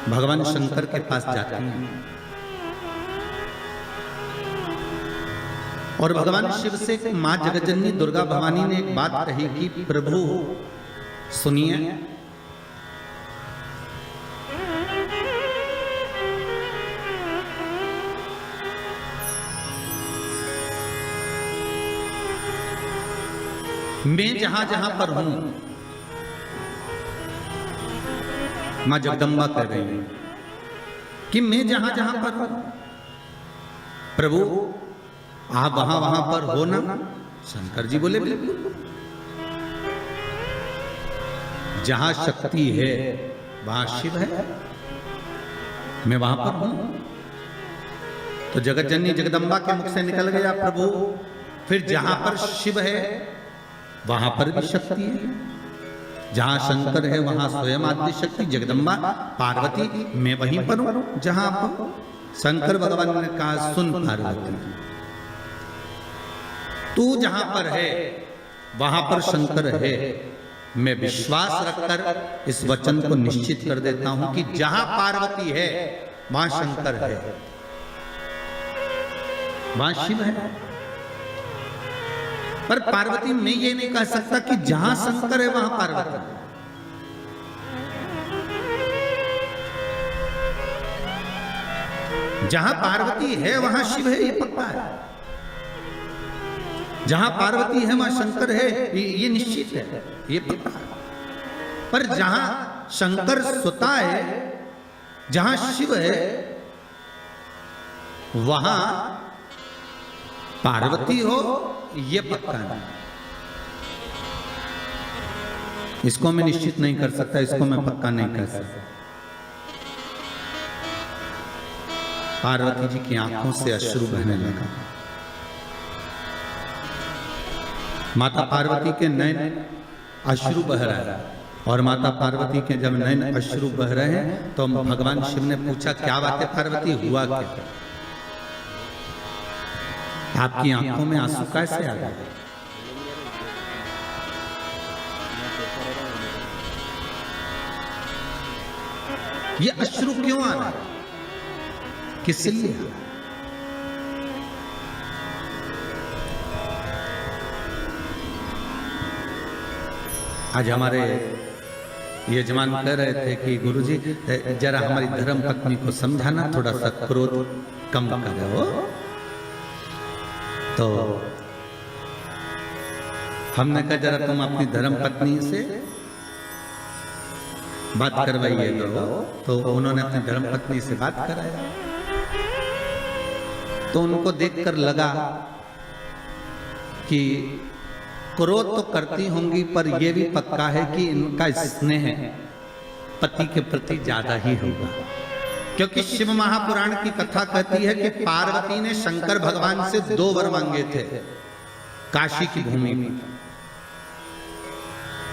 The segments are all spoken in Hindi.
भगवान शंकर के पास जाती हैं और भगवान शिव से मां जगज्जननी दुर्गा भवानी ने एक बात कही कि प्रभु सुनिए, मैं जहां जहां पर हूं, मां जगदम्बा कह रही है कि मैं जहां जहां पर हूं, प्रभु आप वहां वहां पर हो ना? शंकर जी बोले बिल्कुल, जहां शक्ति है वहां शिव है, मैं वहां पर हूं। तो जगज्जननी जगदम्बा के मुख से निकल गया, प्रभु फिर जहां पर शिव है वहां पर भी शक्ति है, जहां शंकर है वहां स्वयं आद्य शक्ति जगदम्बा पार्वती, मैं वहीं पर हूं जहां पर। शंकर भगवान ने कहा, सुन पार्वती, तू जहां पर है वहां पर शंकर है। मैं विश्वास रखकर इस वचन को निश्चित कर देता हूं कि जहां पार्वती है वहां शंकर है, वहां शिव है। पर पार्वती मैं ये नहीं कह सकता कि जहां शंकर है वहां पार्वती है। जहां पार्वती है वहां शिव है, ये पक्का है। जहां पार्वती है वहां शंकर है, ये निश्चित है, ये पक्का है। पर जहां शंकर सुता है, जहां शिव है, वहां पार्वती हो, ये पक्का है। इसको मैं निश्चित नहीं कर सकता, इसको मैं पक्का नहीं कर सकता। पार्वती जी की आंखों से अश्रु बहने लगा। माता पार्वती के नयन अश्रु बह रहा है, और माता पार्वती के जब नयन अश्रु बह रहे हैं तो भगवान शिव ने पूछा, क्या बात है पार्वती, हुआ क्या? आपकी आंखों में आंसू कैसे आ गए? ये अश्रु क्यों आ रहा है, किस लिए? आज हमारे यजमान कह रहे थे कि गुरुजी जरा हमारी धर्म पत्नी को समझाना, थोड़ा सा क्रोध कम करो। तो हमने कहा जरा तुम अपनी धर्म पत्नी से बात करवाइए। तो उन्होंने अपनी धर्म पत्नी से बात कराया, तो उनको देखकर लगा कि क्रोध तो करती होंगी, पर यह भी पक्का है कि इनका स्नेह पति के प्रति ज्यादा ही होगा। क्योंकि शिव महापुराण की कथा कहती है कि पार्वती ने शंकर भगवान से 2 वर मांगे थे काशी की भूमि में।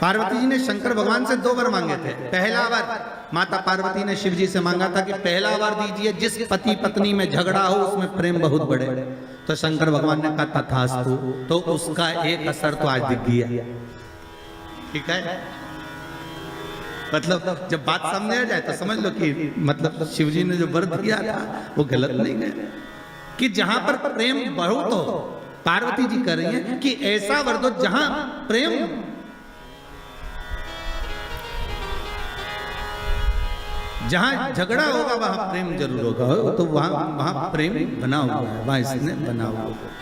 पार्वती जी ने शंकर भगवान से 2 वर मांगे थे। पहला वर माता पार्वती ने शिव जी से मांगा था कि पहला वर दीजिए जिस पति पत्नी में झगड़ा हो उसमें प्रेम बहुत बढ़े। तो शंकर भगवान ने कहा तथास्तु। तो उसका एक असर तो आज दिख गया। ठीक है, मतलब जब बात सामने आ जाए तो समझ लो कि मतलब शिव जी ने जो वर दिया था वो गलत नहीं है, कि जहां पर प्रेम बहुत हो, पार्वती जी कह रही है कि ऐसा वर दो जहां प्रेम, जहां झगड़ा होगा वहां प्रेम जरूर होगा। तो वहां प्रेम बना हुआ है, वहां इसने बना हुआ है।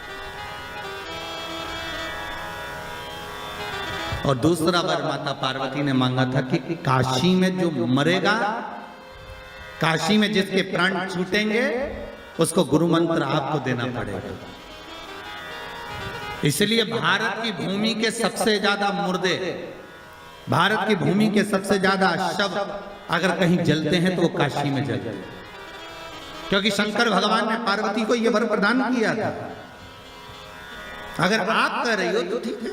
और दूसरा वर माता पार्वती ने मांगा था कि काशी में जो मरेगा, काशी में जिसके प्राण छूटेंगे, उसको गुरु मंत्र आपको देना पड़ेगा। इसलिए भारत की भूमि के सबसे ज्यादा मुर्दे, भारत की भूमि के सबसे ज्यादा शव अगर कहीं जलते हैं तो वो काशी में जलते हैं, क्योंकि शंकर भगवान ने पार्वती को यह वर प्रदान किया था। अगर आप कह रही हो तो ठीक है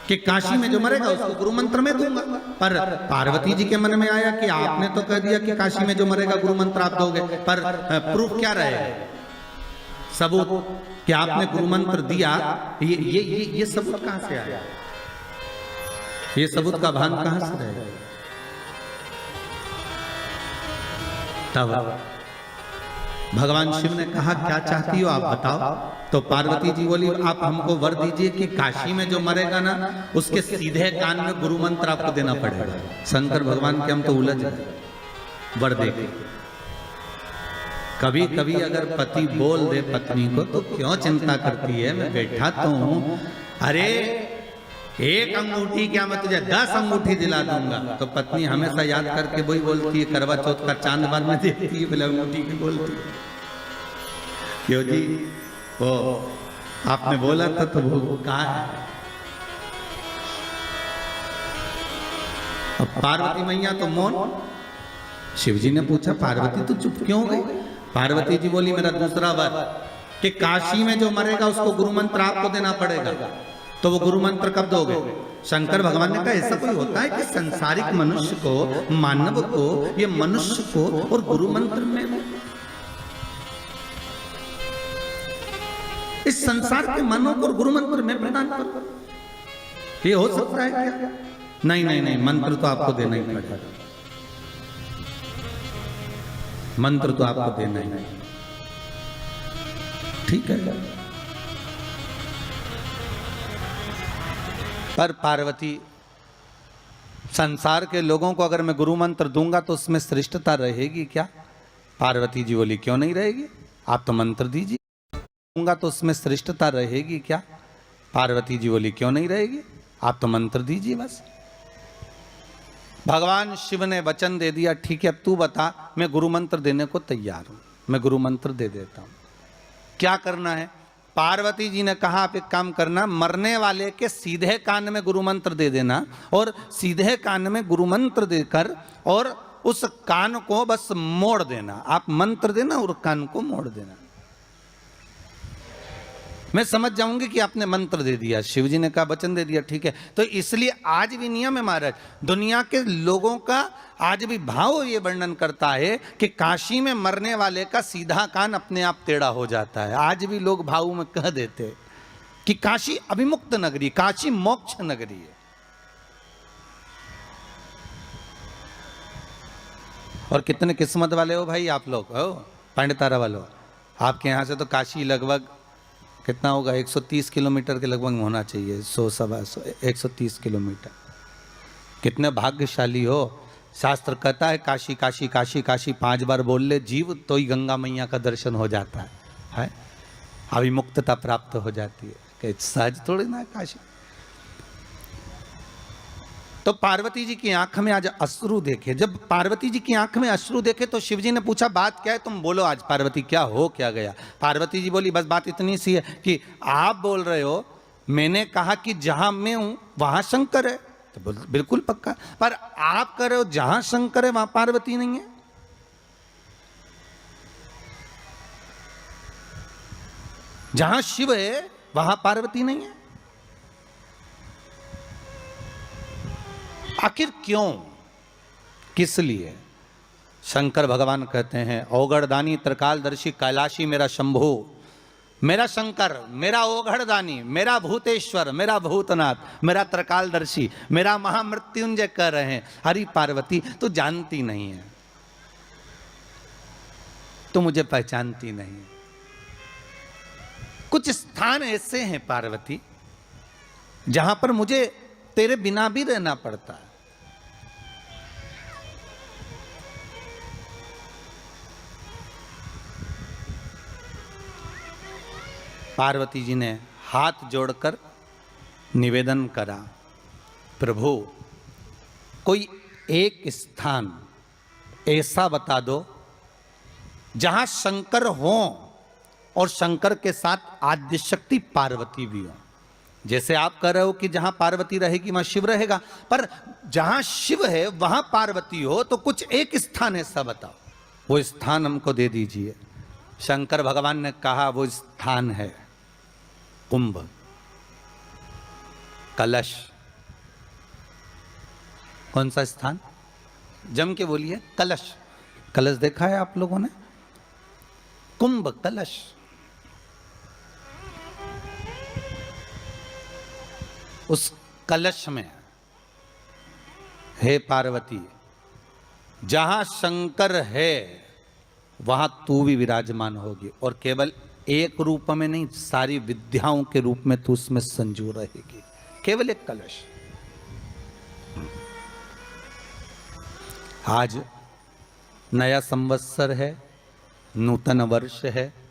कि काशी में जो मरेगा उसको गुरु मंत्र में दूंगा, पर पार्वती जी के मन में आया कि आपने तो कह दिया कि काशी में जो मरेगा गुरु मंत्र आप दोगे, पर प्रूफ क्या रहे, सबूत कि आपने गुरु मंत्र दिया, ये सबूत कहां से आया? ये सबूत का भान कहां से रहे? तब भगवान शिव ने कहा क्या चाहती हो आप बताओ। तो पार्वती जी बोली आप हमको वर दीजिए कि काशी में जो मरेगा ना उसके सीधे कान में गुरु मंत्र आपको देना पड़ेगा। शंकर भगवान के हम तो उलझ गए, वर दे के। कभी कभी अगर पति बोल दे पत्नी को तो क्यों चिंता करती है, मैं बैठा तो हूं। अरे एक अंगूठी क्या मैं तुझे 10 अंगूठी दिला दूंगा। तो पत्नी हमेशा याद करके वही बोलती है, करवा चौथ का चांद बाद में देखती है, बोले अंगूठी की बोलती है। क्यों जी वो आपने बोला था तो वो कहा है। अब पार्वती मैया तो मौन। शिव जी ने पूछा पार्वती तू चुप क्यों गई। पार्वती जी बोली मेरा दूसरा वर कि काशी में जो मरेगा उसको गुरु मंत्र आपको देना पड़ेगा। तो वो गुरु मंत्र कब दोगे। शंकर भगवान ने कहा ऐसा कोई होता है कि संसारिक मनुष्य को, मानव को, ये मनुष्य को और गुरु मंत्र में, इस संसार के मनों को गुरु मंत्र में प्रदान करो, ये हो सकता है क्या। नहीं नहीं नहीं, मंत्र तो आपको देना ही पड़ेगा, मंत्र तो आपको देना ही नहीं। ठीक है। पर पार्वती संसार के लोगों को अगर मैं गुरु मंत्र दूंगा तो उसमें श्रेष्ठता रहेगी क्या। पार्वती जी बोली क्यों नहीं रहेगी, आप तो मंत्र दीजिए। दूंगा तो उसमें श्रेष्ठता रहेगी क्या। पार्वती जी बोली क्यों नहीं रहेगी, आप तो मंत्र दीजिए बस। भगवान शिव ने वचन दे दिया ठीक है अब तू बता, मैं गुरु मंत्र देने को तैयार हूं, मैं गुरु मंत्र दे देता हूं। क्या करना है। पार्वती जी ने कहा आप एक काम करना, मरने वाले के सीधे कान में गुरु मंत्र दे देना और सीधे कान में गुरु मंत्र देकर और उस कान को बस मोड़ देना। आप मंत्र देना और कान को मोड़ देना, मैं समझ जाऊंगी कि आपने मंत्र दे दिया। शिव जी ने कहा वचन दे दिया ठीक है। तो इसलिए आज भी नियम है महाराज, दुनिया के लोगों का आज भी भाव ये वर्णन करता है कि काशी में मरने वाले का सीधा कान अपने आप टेढ़ा हो जाता है। आज भी लोग भाव में कह देते कि काशी अभिमुक्त नगरी, काशी मोक्ष नगरी है। और कितने किस्मत वाले हो भाई आप लोग, हो पंडितारा वालों। आपके यहाँ से तो काशी लगभग कितना होगा, 130 किलोमीटर के लगभग होना चाहिए, 130 किलोमीटर। कितने भाग्यशाली हो। शास्त्र कहता है काशी काशी काशी काशी 5 बार बोल ले जीव तो ही गंगा मैया का दर्शन हो जाता है? अभिमुक्तता प्राप्त हो जाती है, कि सहज थोड़ी ना काशी। तो पार्वती जी की आंख में आज अश्रु देखे। जब पार्वती जी की आंख में अश्रु देखे तो शिव जी ने पूछा बात क्या है, तुम बोलो आज पार्वती क्या हो क्या गया। पार्वती जी बोली बस बात इतनी सी है कि आप बोल रहे हो, मैंने कहा कि जहां मैं हूं वहां शंकर है, तो बिल्कुल पक्का। पर आप कह रहे हो जहां शंकर है वहां पार्वती नहीं है। जहां शिव है वहां पार्वती नहीं है। आखिर क्यों, किस लिए। शंकर भगवान कहते हैं ओगढ़दानी त्रिकालदर्शी कैलाशी मेरा शंभु, मेरा शंकर, मेरा ओगढ़दानी, मेरा भूतेश्वर, मेरा भूतनाथ, मेरा त्रिकालदर्शी, मेरा महामृत्युंजय कह रहे हैं। हरि पार्वती तो जानती नहीं है, तो मुझे पहचानती नहीं। कुछ स्थान ऐसे हैं पार्वती जहां पर मुझे तेरे बिना भी रहना पड़ता है। पार्वती जी ने हाथ जोड़कर निवेदन करा, प्रभु कोई एक स्थान ऐसा बता दो जहां शंकर हो और शंकर के साथ आद्य शक्ति पार्वती भी हो। जैसे आप कह रहे हो कि जहां पार्वती रहेगी वहां शिव रहेगा, पर जहां शिव है वहां पार्वती हो, तो कुछ एक स्थान ऐसा बताओ, वो स्थान हमको दे दीजिए। शंकर भगवान ने कहा वो स्थान है कुंभ, कलश। कौन सा स्थान, जम के बोलिए। कलश, कलश देखा है आप लोगों ने, कुंभ कलश। उस कलश में हे पार्वती जहां शंकर है वहां तू भी विराजमान होगी और केवल एक रूप में नहीं, सारी विद्याओं के रूप में तू उसमें संजू रहेगी। केवल एक कलश। आज नया संवत्सर है, नूतन वर्ष है,